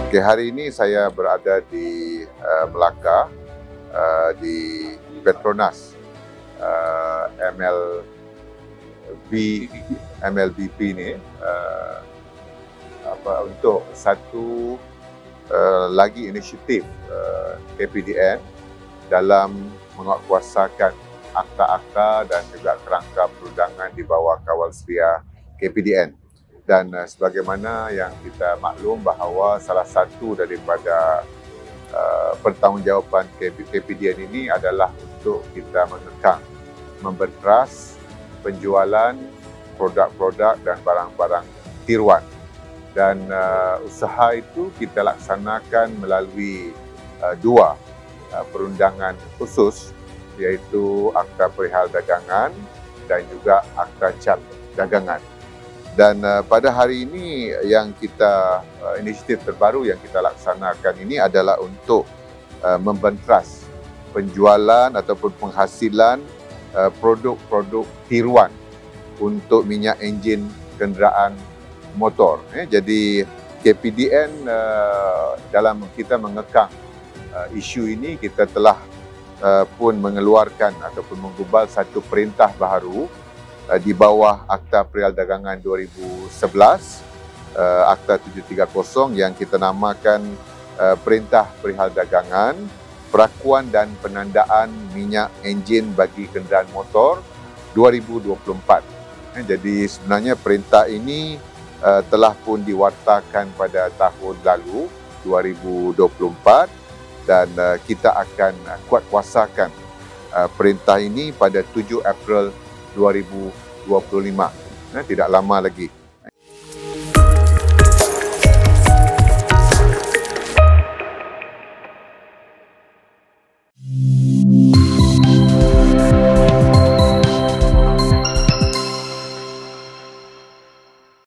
Okey, hari ini saya berada di Melaka, di Petronas MLBP ni untuk satu lagi inisiatif KPDN dalam menguatkuasakan akta-akta dan juga kerangka perundangan di bawah kawal sedia KPDN. Dan sebagaimana yang kita maklum bahawa salah satu daripada pertanggungjawaban KPDN ini adalah untuk kita mengekang, memberteras penjualan produk-produk dan barang-barang tiruan. Dan usaha itu kita laksanakan melalui dua perundangan khusus, iaitu Akta Perihal Dagangan dan juga Akta Cap Dagangan. Dan pada hari ini yang kita inisiatif terbaru yang kita laksanakan ini adalah untuk membenteras penjualan ataupun penghasilan produk-produk tiruan untuk minyak enjin kenderaan motor. Jadi KPDN dalam kita mengekang isu ini, kita telah pun mengeluarkan ataupun menggubal satu perintah baru di bawah Akta Perihal Dagangan 2011, Akta 730 yang kita namakan Perintah Perihal Dagangan, Perakuan dan Penandaan Minyak Enjin bagi Kenderaan Motor 2024. Jadi sebenarnya perintah ini telah pun diwartakan pada tahun lalu 2024 dan kita akan kuatkuasakan perintah ini pada 7 April 2025. Tidak lama lagi.